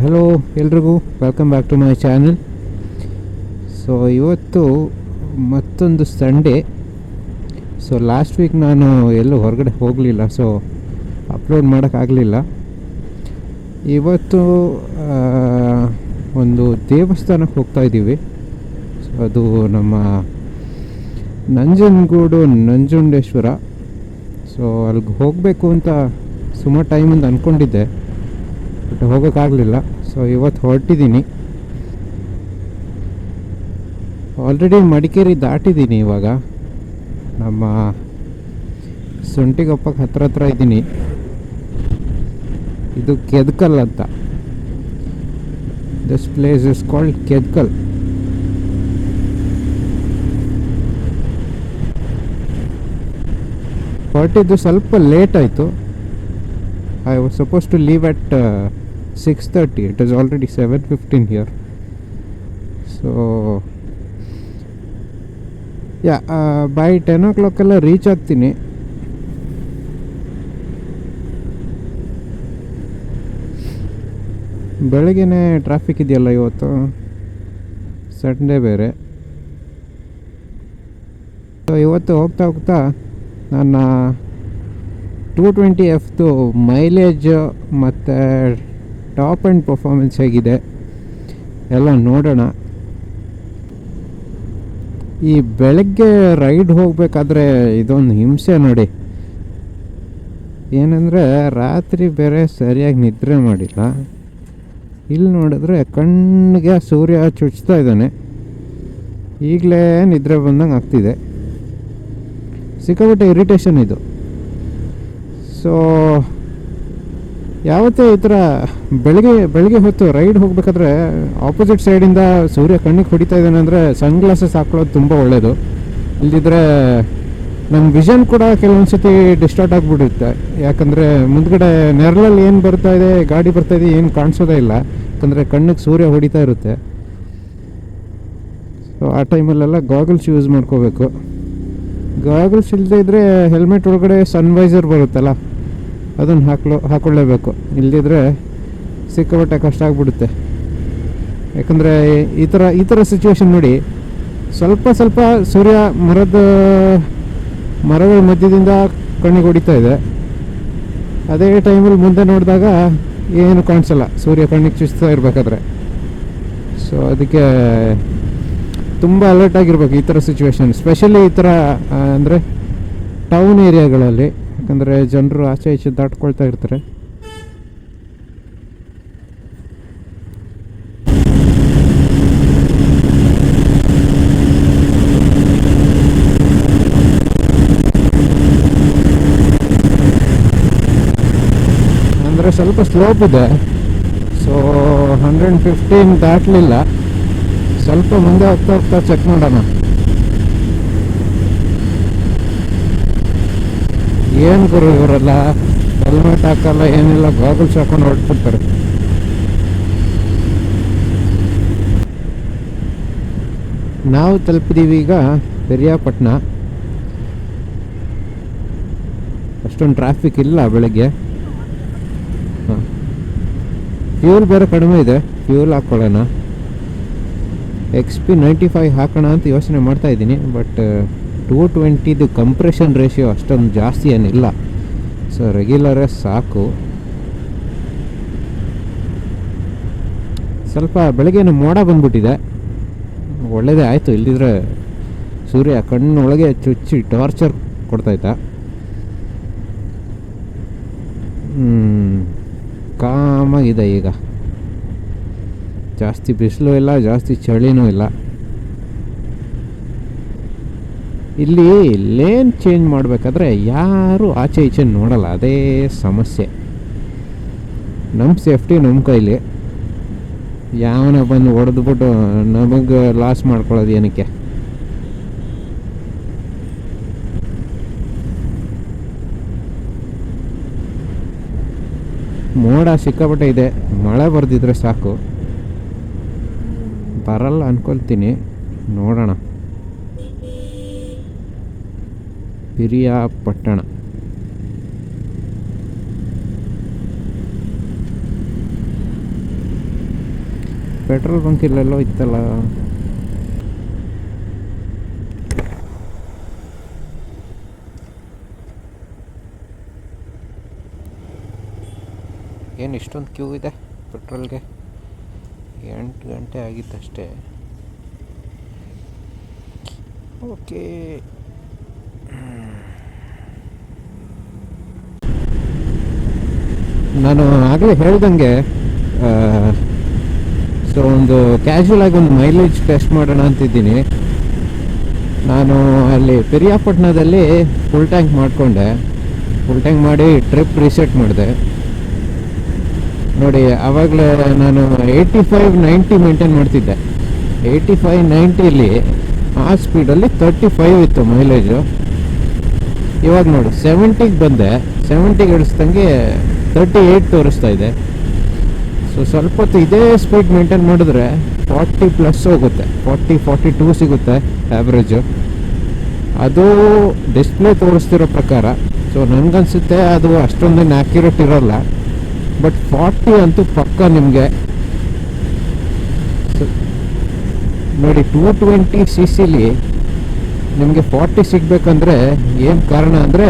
Hello ಎಲ್ರಿಗೂ welcome back to my channel. So ಇವತ್ತು ಮತ್ತೊಂದು ಸಂಡೇ. ಸೊ ಲಾಸ್ಟ್ ವೀಕ್ ನಾನು ಎಲ್ಲೂ ಹೊರಗಡೆ ಹೋಗಲಿಲ್ಲ, ಸೊ ಅಪ್ಲೋಡ್ ಮಾಡೋಕ್ಕಾಗಲಿಲ್ಲ. ಇವತ್ತು ಒಂದು ದೇವಸ್ಥಾನಕ್ಕೆ ಹೋಗ್ತಾಯಿದ್ದೀವಿ. ಸೊ ಅದು ನಮ್ಮ ನಂಜನಗೂಡು ನಂಜುಂಡೇಶ್ವರ. ಸೊ ಅಲ್ಲಿಗೆ ಹೋಗಬೇಕು ಅಂತ ಸುಮಾರು ಟೈಮಿಂದ ಅಂದ್ಕೊಂಡಿದ್ದೆ, ಬಟ್ ಹೋಗೋಕ್ಕಾಗಲಿಲ್ಲ. ಸೊ ಇವತ್ತು ಹೊರಟಿದ್ದೀನಿ. ಆಲ್ರೆಡಿ ಮಡಿಕೇರಿ ದಾಟಿದ್ದೀನಿ. ಇವಾಗ ನಮ್ಮ ಸೊಂಟಿಗೊಪ್ಪಕ್ಕೆ ಹತ್ರ ಇದ್ದೀನಿ. ಇದು ಕೆದ್ಕಲ್ ಅಂತ. This place is called Kedkal. ಹೊರಟಿದ್ದು ಸ್ವಲ್ಪ ಲೇಟ್ ಆಯಿತು. I was supposed to leave at 6:30. It is already 7:15 here. So yeah, by 10 o'clock ಎಲ್ಲ ರೀಚ್ ಆಗ್ತೀನಿ. ಬೆಳಗ್ಗೆನೇ ಟ್ರಾಫಿಕ್ ಇದೆಯಲ್ಲ, ಇವತ್ತು ಸಂಡೇ ಬೇರೆ. ಸೊ ಇವತ್ತು ಹೋಗ್ತಾ ನನ್ನ 220Fದು ಮೈಲೇಜ್ ಮತ್ತು ಟಾಪ್ ಆ್ಯಂಡ್ ಪರ್ಫಾರ್ಮೆನ್ಸ್ ಹೇಗಿದೆ ಎಲ್ಲ ನೋಡೋಣ. ಈ ಬೆಳಗ್ಗೆ ರೈಡ್ ಹೋಗಬೇಕಾದ್ರೆ ಇದೊಂದು ಹಿಂಸೆ ನೋಡಿ. ಏನಂದರೆ ರಾತ್ರಿ ಬೇರೆ ಸರಿಯಾಗಿ ನಿದ್ರೆ ಮಾಡಿಲ್ಲ. ಇಲ್ಲಿ ನೋಡಿದ್ರೆ ಕಣ್ಣಿಗೆ ಸೂರ್ಯ ಚುಚ್ತಾ ಇದ್ದಾನೆ. ಈಗಲೇ ನಿದ್ರೆ ಬಂದಂಗೆ ಆಗ್ತಿದೆ. ಸಿಕ್ಕಾಪಟ್ಟೆ ಇರಿಟೇಷನ್ ಇದು. ಸೊ ಯಾವತ್ತೇ ಈ ಥರ ಬೆಳಗ್ಗೆ ಹೊತ್ತು ರೈಡ್ ಹೋಗ್ಬೇಕಾದ್ರೆ ಆಪೋಸಿಟ್ ಸೈಡಿಂದ ಸೂರ್ಯ ಕಣ್ಣಿಗೆ ಹೊಡಿತಾ ಇದ್ದಾನೆ ಅಂದರೆ ಸನ್ಗ್ಲಾಸಸ್ ಹಾಕೊಳ್ಳೋದು ತುಂಬ ಒಳ್ಳೆಯದು. ಇಲ್ದಿದ್ರೆ ನಮ್ಮ ವಿಷನ್ ಕೂಡ ಕೆಲವೊಂದು ಸತಿ ಡಿಸ್ಟಾರ್ಟ್ ಆಗಿಬಿಡುತ್ತೆ. ಯಾಕಂದರೆ ಮುಂದ್ಗಡೆ ನೆರಳಲ್ಲಿ ಏನು ಬರ್ತಾ ಇದೆ, ಗಾಡಿ ಬರ್ತಾ ಇದೆ, ಏನು ಕಾಣಿಸೋದೇ ಇಲ್ಲ. ಯಾಕಂದರೆ ಕಣ್ಣಿಗೆ ಸೂರ್ಯ ಹೊಡಿತಾ ಇರುತ್ತೆ. ಸೊ ಆ ಟೈಮಲ್ಲೆಲ್ಲ ಗಾಗಲ್ಸ್ ಯೂಸ್ ಮಾಡ್ಕೋಬೇಕು. ಗಾಗಲ್ಸ್ ಇಲ್ಲದೇ ಇದ್ದರೆ ಹೆಲ್ಮೆಟ್ ಒಳಗಡೆ ಸನ್ವೈಸರ್ ಬರುತ್ತಲ್ಲ, ಅದನ್ನು ಹಾಕೊಳ್ಳೇಬೇಕು. ಇಲ್ಲದಿದ್ದರೆ ಸಿಕ್ಕಾಪಟ್ಟೆ ಕಷ್ಟ ಆಗಿಬಿಡುತ್ತೆ. ಯಾಕಂದರೆ ಈ ಥರ ಸಿಚುವೇಶನ್ ನೋಡಿ, ಸ್ವಲ್ಪ ಸೂರ್ಯ ಮರಗಳ ಮಧ್ಯದಿಂದ ಕಣ್ಣಿಗೆ ಹೊಡಿತಾ ಇದೆ. ಅದೇ ಟೈಮಲ್ಲಿ ಮುಂದೆ ನೋಡಿದಾಗ ಏನು ಕಾಣಿಸಲ್ಲ, ಸೂರ್ಯ ಕಣ್ಣಿಗೆ ಚುಚ್ತಾ ಇರಬೇಕಾದ್ರೆ. ಸೊ ಅದಕ್ಕೆ ತುಂಬ ಅಲರ್ಟ್ ಆಗಿರ್ಬೇಕು ಈ ಥರ ಸಿಚುವೇಶನ್, ಸ್ಪೆಷಲಿ ಈ ಥರ ಅಂದರೆ ಟೌನ್ ಏರಿಯಾಗಳಲ್ಲಿ. ಯಾಕಂದರೆ ಜನರು ಆಚೆ ಈಚೆ ದಾಟ್ಕೊಳ್ತಾ ಇರ್ತಾರೆ. ಅಂದರೆ ಸ್ವಲ್ಪ ಸ್ಲೋಪ್ ಇದೆ. ಸೊ 115 ದಾಟಲಿಲ್ಲ. ಸ್ವಲ್ಪ ಮುಂದೆ ಹೋಗ್ತಾ ಚೆಕ್ ಮಾಡೋಣ. ಏನು ಗುರು ಇವರೆಲ್ಲ ಹೆಲ್ಮೆಟ್ ಹಾಕಲ್ಲ, ಏನಿಲ್ಲ, ಗಾಗಲ್ಸ್ ಹಾಕೊಂಡು ಹೊರಟ್ಬಿಡ್ತಾರೆ. ನಾವು ತಲುಪಿದ್ದೀವಿ ಈಗ ಪೆರಿಯಾಪಟ್ಟಣ. ಅಷ್ಟೊಂದು ಟ್ರಾಫಿಕ್ ಇಲ್ಲ ಬೆಳಗ್ಗೆ. ಫ್ಯೂಲ್ ಬೇರೆ ಕಡಿಮೆ ಇದೆ, ಫ್ಯೂಲ್ ಹಾಕ್ಕೊಳ್ಳೋಣ. XP 95 ಹಾಕೋಣ ಅಂತ ಯೋಚನೆ ಮಾಡ್ತಾ ಇದ್ದೀನಿ. ಬಟ್ 220 ಕಂಪ್ರೆಷನ್ ರೇಷಿಯೋ ಅಷ್ಟೊಂದು ಜಾಸ್ತಿ ಏನಿಲ್ಲ. ಸೊ ರೆಗ್ಯುಲರೇ ಸಾಕು. ಸ್ವಲ್ಪ ಬೆಳಗ್ಗೆನೇ ಮೋಡ ಬಂದ್ಬಿಟ್ಟಿದೆ, ಒಳ್ಳೆಯದೇ ಆಯಿತು. ಇಲ್ದಿದ್ರೆ ಸೂರ್ಯ ಕಣ್ಣೊಳಗೆ ಚುಚ್ಚಿ ಟಾರ್ಚರ್ ಕೊಡ್ತಾಯಿದ್ದ. ಕಾಮಾಗಿದೆ ಈಗ. ಜಾಸ್ತಿ ಬಿಸಿಲು ಇಲ್ಲ, ಜಾಸ್ತಿ ಚಳಿನೂ ಇಲ್ಲ. ಇಲ್ಲಿ ಲೇನ್ ಚೇಂಜ್ ಮಾಡಬೇಕಾದ್ರೆ ಯಾರೂ ಆಚೆ ಈಚೆ ನೋಡಲ್ಲ, ಅದೇ ಸಮಸ್ಯೆ. ನಮ್ಮ ಸೇಫ್ಟಿ ನಮ್ಮ ಕೈಲಿ. ಯಾವನ ಬಂದು ಹೊಡೆದ್ಬಿಟ್ಟು ನಮಗೆ ಲಾಸ್ ಮಾಡ್ಕೊಳ್ಳೋದು ಏನಕ್ಕೆ? ಮೋಡ ಸಿಕ್ಕಾಪಟ್ಟೆ ಇದೆ, ಮಳೆ ಬರ್ದಿದ್ರೆ ಸಾಕು. ಬರಲ್ಲ ಅನ್ಕೊಳ್ತೀನಿ, ನೋಡೋಣ. ಪಿರಿಯಾಪಟ್ಟಣ. ಪೆಟ್ರೋಲ್ ಬಂಕ್ ಇಲ್ಲೆಲ್ಲೋ ಇತ್ತಲ್ಲ. ಏನು ಇಷ್ಟೊಂದು ಕ್ಯೂ ಇದೆ ಪೆಟ್ರೋಲ್ಗೆ? 8 ಗಂಟೆ ಆಗಿತ್ತಷ್ಟೇ. ಓಕೆ, ನಾನು ಆಗಲೇ ಹೇಳ್ದಂಗೆ ಸೊ ಒಂದು ಕ್ಯಾಶುವಲ್ ಆಗಿ ಒಂದು ಮೈಲೇಜ್ ಟೆಸ್ಟ್ ಮಾಡೋಣ ಅಂತಿದ್ದೀನಿ. ನಾನು ಅಲ್ಲಿ ಪಿರಿಯಾಪಟ್ಟಣದಲ್ಲಿ ಫುಲ್ ಟ್ಯಾಂಕ್ ಮಾಡಿಕೊಂಡೆ. ಫುಲ್ ಟ್ಯಾಂಕ್ ಮಾಡಿ ಟ್ರಿಪ್ ರಿಸೆಟ್ ಮಾಡಿದೆ. ನೋಡಿ, ಆವಾಗಲೇ ನಾನು 85-90 ಮೇಂಟೈನ್ ಮಾಡ್ತಿದ್ದೆ. 85-90ಲಿ ಆ ಸ್ಪೀಡಲ್ಲಿ 35 ಇತ್ತು ಮೈಲೇಜು. ಇವಾಗ ನೋಡಿ 70ಗೆ ಬಂದೆ. 70ಗೆ ಇಳಿಸ್ದಂಗೆ 38 ತೋರಿಸ್ತಾ ಇದೆ. ಸೊ ಸ್ವಲ್ಪ ಹೊತ್ತು ಇದೇ ಸ್ಪೀಡ್ ಮೇಂಟೈನ್ ಮಾಡಿದ್ರೆ 40+ ಹೋಗುತ್ತೆ. 40-42 ಸಿಗುತ್ತೆ ಆ್ಯಾವ್ರೇಜು. ಅದು ಡಿಸ್ಪ್ಲೇ ತೋರಿಸ್ತಿರೋ ಪ್ರಕಾರ. ಸೊ ನನಗನ್ಸುತ್ತೆ ಅದು ಅಷ್ಟೊಂದೇನು ಆ್ಯಕ್ಯುರೇಟ್ ಇರೋಲ್ಲ. ಬಟ್ 40 ಅಂತೂ ಪಕ್ಕ ನಿಮಗೆ. ನೋಡಿ, 220cc ನಿಮಗೆ 40 ಸಿಗಬೇಕಂದ್ರೆ ಏನು ಕಾರಣ ಅಂದರೆ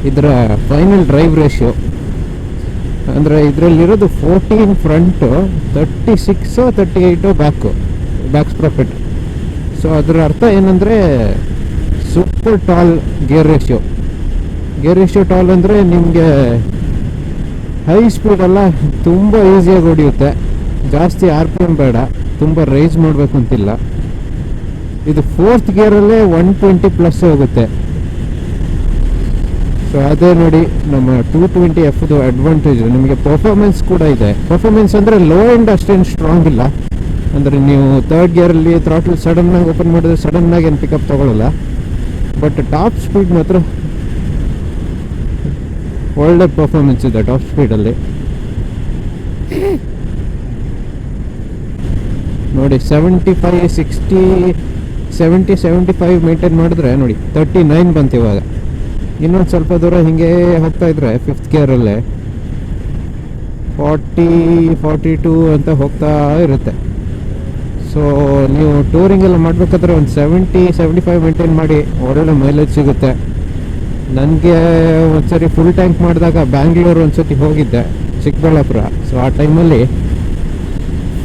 ಇದರ ಫೈನಲ್ ಡ್ರೈವ್ ರೇಷಿಯೋ. ಅಂದರೆ ಇದರಲ್ಲಿರೋದು 14 ಫ್ರಂಟು, 36-38 ಬ್ಯಾಕ್ ಸ್ಪ್ರಾಕೆಟ್. ಸೊ ಅದರ ಅರ್ಥ ಏನಂದರೆ super tall gear ratio. Gear ratio tall ಅಂದರೆ ನಿಮಗೆ ಹೈ ಸ್ಪೀಡೆಲ್ಲ ತುಂಬ ಈಸಿಯಾಗಿ ಹೊಡೆಯುತ್ತೆ. ಜಾಸ್ತಿ RPM ಬೇಡ, ತುಂಬ ರೈಸ್ ಮಾಡಬೇಕು ಅಂತಿಲ್ಲ. ಇದು 4th ಗೇರಲ್ಲೇ 120+ ಹೋಗುತ್ತೆ. ಸೊ ಅದೇ ನೋಡಿ ನಮ್ಮ 220Fದು ಅಡ್ವಾಂಟೇಜ್. ನಿಮಗೆ ಪರ್ಫಾರ್ಮೆನ್ಸ್ ಕೂಡ ಇದೆ. ಪರ್ಫಾರ್ಮೆನ್ಸ್ ಅಂದರೆ ಲೋ ಎಂಡ್ ಅಷ್ಟೇನು ಸ್ಟ್ರಾಂಗ್ ಇಲ್ಲ. ಅಂದರೆ ನೀವು 3rd ಗೇರಲ್ಲಿ ಥ್ರಾಟಲ್ ಸಡನ್ನಾಗಿ ಓಪನ್ ಮಾಡಿದ್ರೆ ಸಡನ್ನಾಗಿ ಏನು ಪಿಕಪ್ ತೊಗೊಳ್ಳಲ್ಲ. ಬಟ್ ಟಾಪ್ ಸ್ಪೀಡ್ ಮಾತ್ರ ಒಳ್ಳೆ ಪರ್ಫಾರ್ಮೆನ್ಸ್ ಇದೆ ಟಾಪ್ ಸ್ಪೀಡಲ್ಲಿ. ನೋಡಿ 70-75 ಮೇಂಟೈನ್ ಮಾಡಿದ್ರೆ ನೋಡಿ 39 ಬಂತು ಇವಾಗ. ಇನ್ನೊಂದು ಸ್ವಲ್ಪ ದೂರ ಹಿಂಗೆ ಹೋಗ್ತಾ ಇದ್ರೆ 5th ಗೇರಲ್ಲೇ 40-42 ಅಂತ ಹೋಗ್ತಾ ಇರುತ್ತೆ. ಸೊ ನೀವು ಟೂರಿಂಗ್ ಎಲ್ಲ ಮಾಡಬೇಕಾದ್ರೆ ಒಂದು 70-75 ಮೇಂಟೈನ್ ಮಾಡಿ ಒಳ್ಳೆ ಮೈಲೇಜ್ ಸಿಗುತ್ತೆ. ನನಗೆ ಒಂದ್ಸರಿ ಫುಲ್ ಟ್ಯಾಂಕ್ ಮಾಡಿದಾಗ ಬ್ಯಾಂಗ್ಳೂರು ಒಂದ್ಸತಿ ಹೋಗಿದ್ದೆ, ಚಿಕ್ಕಬಳ್ಳಾಪುರ. ಸೊ ಆ ಟೈಮಲ್ಲಿ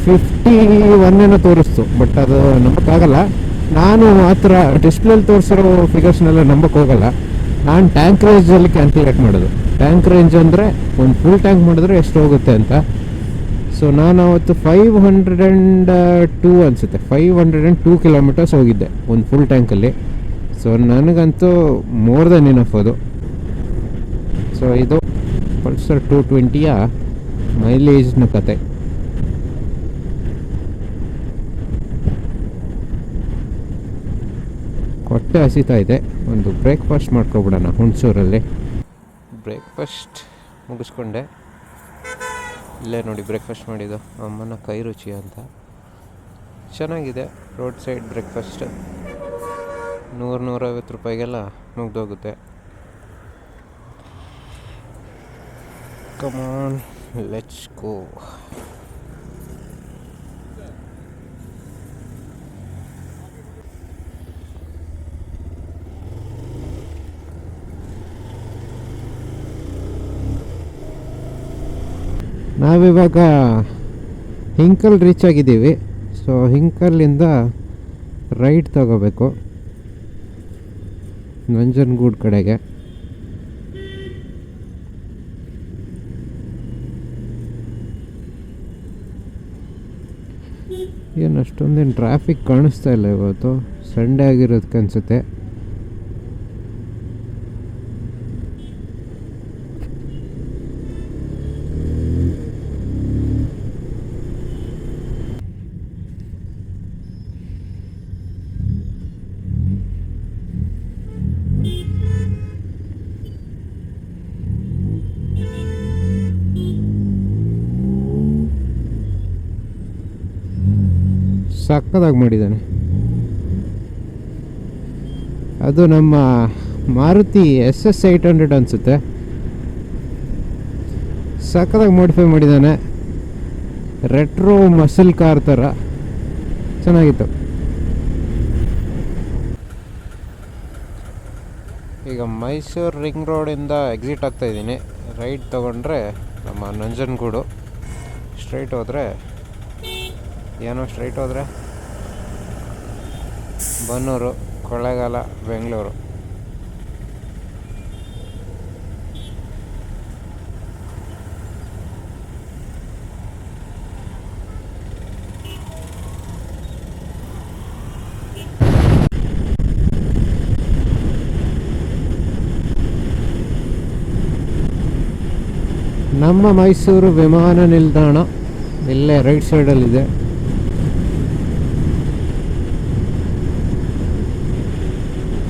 51 ತೋರಿಸ್ತು. ಬಟ್ ಅದು ನಂಬಕ್ಕಾಗಲ್ಲ. ನಾನು ಆ ಥರ ಡಿಸ್ಪ್ಲೇಲಿ ತೋರಿಸಿರೋ ಫಿಗರ್ಸ್ನೆಲ್ಲ ನಂಬಕ್ಕೆ ಹೋಗಲ್ಲ. ನಾನು ಟ್ಯಾಂಕ್ ರೇಂಜಲ್ಲಿ ಕ್ಯಾಲ್ಕುಲೇಟ್ ಮಾಡೋದು. ಟ್ಯಾಂಕ್ ರೇಂಜ್ ಅಂದರೆ ಒಂದು ಫುಲ್ ಟ್ಯಾಂಕ್ ಮಾಡಿದ್ರೆ ಎಷ್ಟು ಹೋಗುತ್ತೆ ಅಂತ. ಸೊ ನಾನು ಅವತ್ತು 502 ಅನಿಸುತ್ತೆ, 502 ಕಿಲೋಮೀಟರ್ಸ್ ಹೋಗಿದ್ದೆ ಒಂದು ಫುಲ್ ಟ್ಯಾಂಕಲ್ಲಿ. ಸೊ ನನಗಂತೂ ಮೋರ್ ದೆನ್ ಇನಫ್ ಅದು. ಸೊ ಇದು ಪಲ್ಸರ್ 220ಯ ಮೈಲೇಜ್ನ ಕತೆ. ಹೊಟ್ಟೆ ಹಸಿತಾ ಇದೆ, ಒಂದು ಬ್ರೇಕ್ಫಾಸ್ಟ್ ಮಾಡ್ಕೊಬಿಡೋಣ ಹುಣಸೂರಲ್ಲಿ. ಬ್ರೇಕ್ಫಾಸ್ಟ್ ಮುಗಿಸ್ಕೊಂಡೆ. ಇಲ್ಲೇ ನೋಡಿ ಬ್ರೇಕ್ಫಾಸ್ಟ್ ಮಾಡಿದ್ದು ಅಮ್ಮನ ಕೈ ರುಚಿ ಅಂತ. ಚೆನ್ನಾಗಿದೆ. ರೋಡ್ ಸೈಡ್ ಬ್ರೇಕ್ಫಾಸ್ಟ್ 100-150 ರೂಪಾಯಿಗೆಲ್ಲ ಮುಗ್ದೋಗುತ್ತೆ. Come on, let's go. ನಾವಿವಾಗ ಹಿಂಕಲ್ ರೀಚ್ ಆಗಿದ್ದೀವಿ. ಸೊ ಹಿಂಕಲ್ಲಿಂದ ರೈಟ್ ತಗೋಬೇಕು ನಂಜನಗೂಡು ಕಡೆಗೆ. ಏನು ಅಷ್ಟೊಂದೇನು ಟ್ರಾಫಿಕ್ ಕಾಣಿಸ್ತಾ ಇಲ್ಲ ಇವತ್ತು, ಸಂಡೇ ಆಗಿರೋದಕ್ಕೆ ಅನಿಸುತ್ತೆ. ಸಕ್ಕದಾಗಿ ಮಾಡಿದ್ದಾನೆ. ಅದು ನಮ್ಮ ಮಾರುತಿ SS 800 ಅನಿಸುತ್ತೆ. ಸಕ್ಕದಾಗಿ ಮಾಡಿಫೈ ಮಾಡಿದ್ದಾನೆ. ರೆಟ್ರೋ ಮಸಲ್ ಕಾರ್ ಥರ ಚೆನ್ನಾಗಿತ್ತು. ಈಗ ಮೈಸೂರು ರಿಂಗ್ ರೋಡಿಂದ ಎಕ್ಸಿಟ್ ಆಗ್ತಾಯಿದ್ದೀನಿ. ರೈಟ್ ತೊಗೊಂಡ್ರೆ ನಮ್ಮ ನಂಜನಗೂಡು, ಸ್ಟ್ರೈಟ್ ಹೋದರೆ ಬನ್ನೂರು, ಕೊಳ್ಳೇಗಾಲ, ಬೆಂಗಳೂರು. ನಮ್ಮ ಮೈಸೂರು ವಿಮಾನ ನಿಲ್ದಾಣ ಇಲ್ಲೇ ರೈಟ್ ಸೈಡಲ್ಲಿದೆ.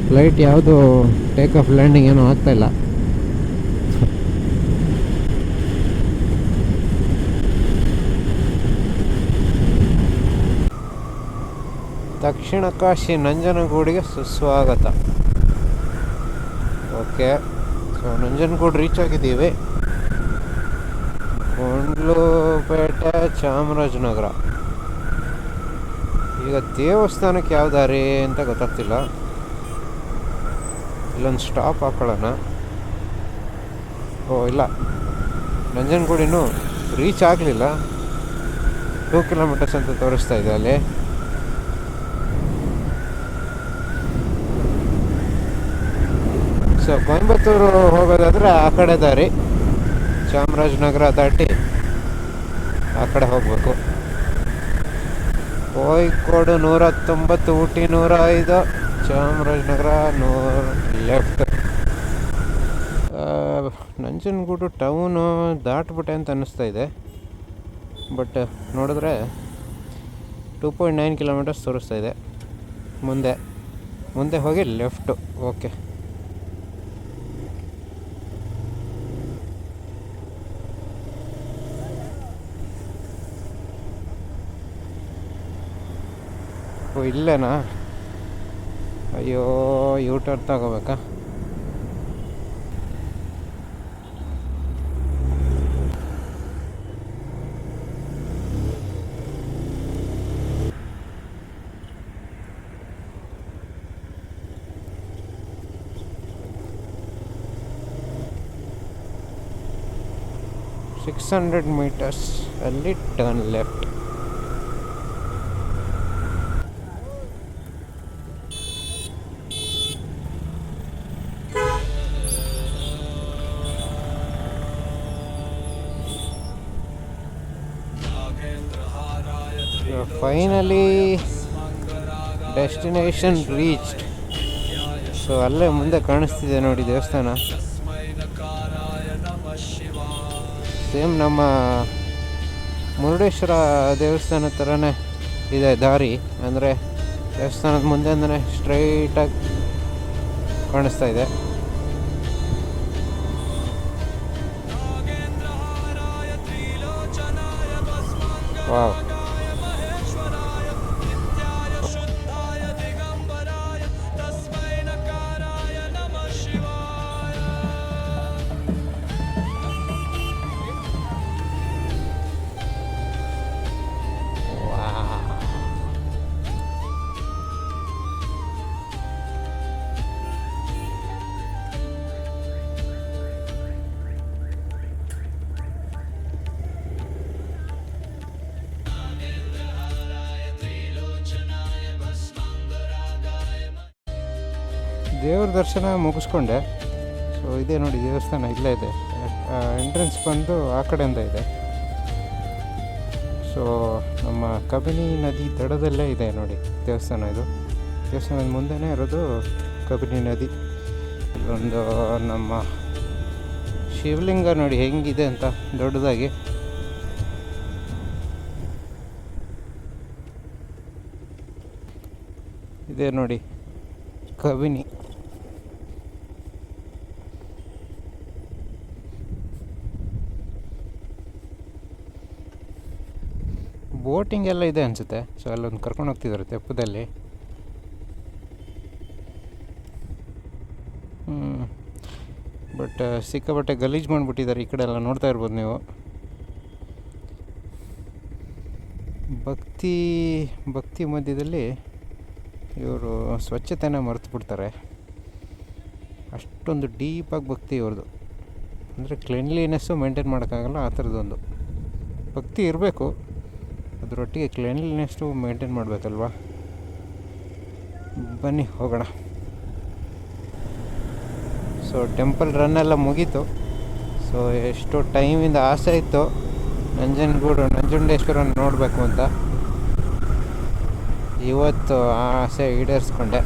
ಫ್ಲೈಟ್ ಯಾವುದು ಟೇಕ್ ಆಫ್ ಲ್ಯಾಂಡಿಂಗ್ ಏನೂ ಆಗ್ತಾಯಿಲ್ಲ. ದಕ್ಷಿಣ ಕಾಶಿ ನಂಜನಗೂಡಿಗೆ ಸುಸ್ವಾಗತ. ಓಕೆ, ಸೊ ನಂಜನಗೂಡು ರೀಚ್ ಆಗಿದ್ದೀವಿ. ಗುಂಡ್ಲುಪೇಟೆ, ಚಾಮರಾಜನಗರ. ಈಗ ದೇವಸ್ಥಾನಕ್ಕೆ ಯಾವ ದಾರಿ ಅಂತ ಗೊತ್ತಾಗ್ತಿಲ್ಲ. ಇಲ್ಲೊಂದು ಸ್ಟಾಪ್ ಹಾಕೊಳ್ಳೋಣ. ಓ ಇಲ್ಲ, ನಂಜನಗೂಡು ಇನ್ನೂ ರೀಚ್ ಆಗಲಿಲ್ಲ. 2 ಕಿಲೋಮೀಟರ್ಸ್ ಅಂತ ತೋರಿಸ್ತಾ ಇದೆ ಅಲ್ಲಿ. ಸೊ ಕೊಯಂಬತ್ತೂರು ಹೋಗೋದಾದರೆ ಆ ಕಡೆ ದಾರಿ, ಚಾಮರಾಜನಗರ ದಾಟಿ ಆ ಕಡೆ ಹೋಗಬೇಕು. ಕೋಯಿಕೋಡು 119, ಊಟಿ 105, ಚಾಮರಾಜನಗರ 100 ಲೆಫ್ಟ್. ನಂಜನಗೂಡು ಟೌನು ದಾಟ್ಬಿಟ್ಟೆ ಅಂತ ಅನ್ನಿಸ್ತಾ ಇದೆ. ಬಟ್ ನೋಡಿದ್ರೆ 2.9 ಕಿಲೋಮೀಟರ್ಸ್ ತೋರಿಸ್ತಾ ಇದೆ. ಮುಂದೆ ಹೋಗಿ ಲೆಫ್ಟು. ಓಕೆ, ಓ ಇಲ್ಲೇನಾ? ಅಯ್ಯೋ, ಯೂ-ಟರ್ನ್ ತಗೋಬೇಕಾ? ಸಿಕ್ಸ್ 600 ಮೀಟರ್ಸ್ ಅಲ್ಲಿ turn left. Finally destination reached. So ಅಲ್ಲೇ ಮುಂದೆ ಕಾಣಿಸ್ತಿದೆ ನೋಡಿ ದೇವಸ್ಥಾನ. ಸೇಮ್ ನಮ್ಮ ಮುರುಡೇಶ್ವರ ದೇವಸ್ಥಾನ ಥರನೇ ಇದೆ ದಾರಿ. ಅಂದರೆ ದೇವಸ್ಥಾನದ ಮುಂದೆ ಅಂದರೆ ಸ್ಟ್ರೈಟಾಗಿ ಕಾಣಿಸ್ತಾ ಇದೆ. ವಾವ್, ದೇವ್ರ ದರ್ಶನ ಮುಗಿಸ್ಕೊಂಡೆ. ಸೊ ಇದೇ ನೋಡಿ ದೇವಸ್ಥಾನ ಇಲ್ಲೇ ಇದೆ. ಎಂಟ್ರೆನ್ಸ್ ಬಂದು ಆ ಕಡೆಯಿಂದ ಇದೆ. ಸೊ ನಮ್ಮ ಕಬಿನಿ ನದಿ ದಡದಲ್ಲೇ ಇದೆ ನೋಡಿ ದೇವಸ್ಥಾನ. ಇದು ದೇವಸ್ಥಾನದ ಮುಂದೆನೇ ಇರೋದು ಕಬಿನಿ ನದಿ. ಇಲ್ಲೊಂದು ನಮ್ಮ ಶಿವಲಿಂಗ ನೋಡಿ ಹೆಂಗಿದೆ ಅಂತ ದೊಡ್ಡದಾಗಿ. ಇದೇ ನೋಡಿ ಕಬಿನಿ. ಬೋಟಿಂಗ್ ಎಲ್ಲ ಇದೆ ಅನಿಸುತ್ತೆ. ಸೊ ಅಲ್ಲೊಂದು ಕರ್ಕೊಂಡು ಹೋಗ್ತಿದ್ದಾರೆ ತೆಪ್ಪದಲ್ಲಿ. ಬಟ್ ಸಿಕ್ಕಾಪಟ್ಟೆ ಗಲೀಜು ಮಾಡಿಬಿಟ್ಟಿದ್ದಾರೆ ಈ ಕಡೆ ಎಲ್ಲ, ನೋಡ್ತಾ ಇರ್ಬೋದು ನೀವು. ಭಕ್ತಿ ಭಕ್ತಿ ಮಧ್ಯದಲ್ಲಿ ಇವರು ಸ್ವಚ್ಛತೆನ ಮರೆತು ಬಿಡ್ತಾರೆ. ಅಷ್ಟೊಂದು ಡೀಪಾಗಿ ಭಕ್ತಿ ಇವ್ರದ್ದು. ಅಂದರೆ ಕ್ಲೀನ್ಲಿನೆಸ್ಸು ಮೇಂಟೈನ್ ಮಾಡೋಕ್ಕಾಗಲ್ಲ, ಆ ಥರದ್ದೊಂದು ಭಕ್ತಿ ಇರಬೇಕು, ಅದರೊಟ್ಟಿಗೆ ಕ್ಲೀನ್ಲಿನೆಸ್ಸು ಮೇಂಟೈನ್ ಮಾಡಬೇಕಲ್ವ. ಬನ್ನಿ ಹೋಗೋಣ. ಸೊ ಟೆಂಪಲ್ ರನ್ನೆಲ್ಲ ಮುಗೀತು. ಸೊ ಎಷ್ಟು ಟೈಮಿಂದ ಆಸೆ ಇತ್ತು ನಂಜುಂಡೇಶ್ವರನ ನೋಡಬೇಕು ಅಂತ. ಇವತ್ತು ಆ ಆಸೆ ಈಡೇರಿಸ್ಕೊಂಡೆ.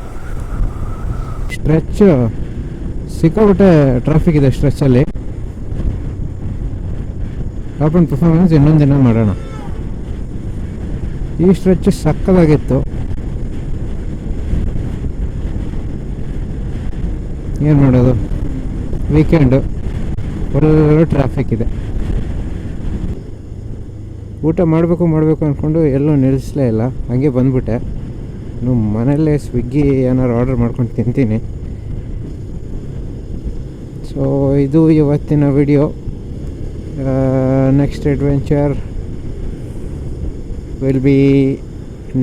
ಸ್ಟ್ರೆಚ್ ಸಿಕ್ಕಾಬಿಟ್ಟೆ ಟ್ರಾಫಿಕ್ ಇದೆ ಸ್ಟ್ರೆಚ್ಚಲ್ಲಿ. ಓಪನ್ ಪರ್ಫಾರ್ಮೆನ್ಸ್ ಇನ್ನೊಂದು ದಿನ ಮಾಡೋಣ. ಈ ಸ್ಟ್ರೆಚ್ ಸಕ್ಕದಾಗಿತ್ತು. ಏನು ಮಾಡೋದು, ವೀಕೆಂಡು ಫುಲ್ಲು ಟ್ರಾಫಿಕ್ ಇದೆ. ಊಟ ಮಾಡಬೇಕು ಅಂದ್ಕೊಂಡು ಎಲ್ಲೂ ನಿಲ್ಲಿಸಲೇ ಇಲ್ಲ, ಹಾಗೆ ಬಂದ್ಬಿಟ್ಟೆ. ಇನ್ನು ಮನೆಯಲ್ಲೇ ಸ್ವಿಗ್ಗಿ ಏನಾರು ಆರ್ಡರ್ ಮಾಡ್ಕೊಂಡು ತಿಂತೀನಿ. ಸೊ ಇದು ಇವತ್ತಿನ video. Next adventure will be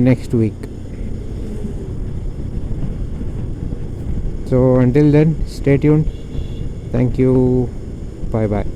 next week. So until then, stay tuned. Thank you. Bye bye.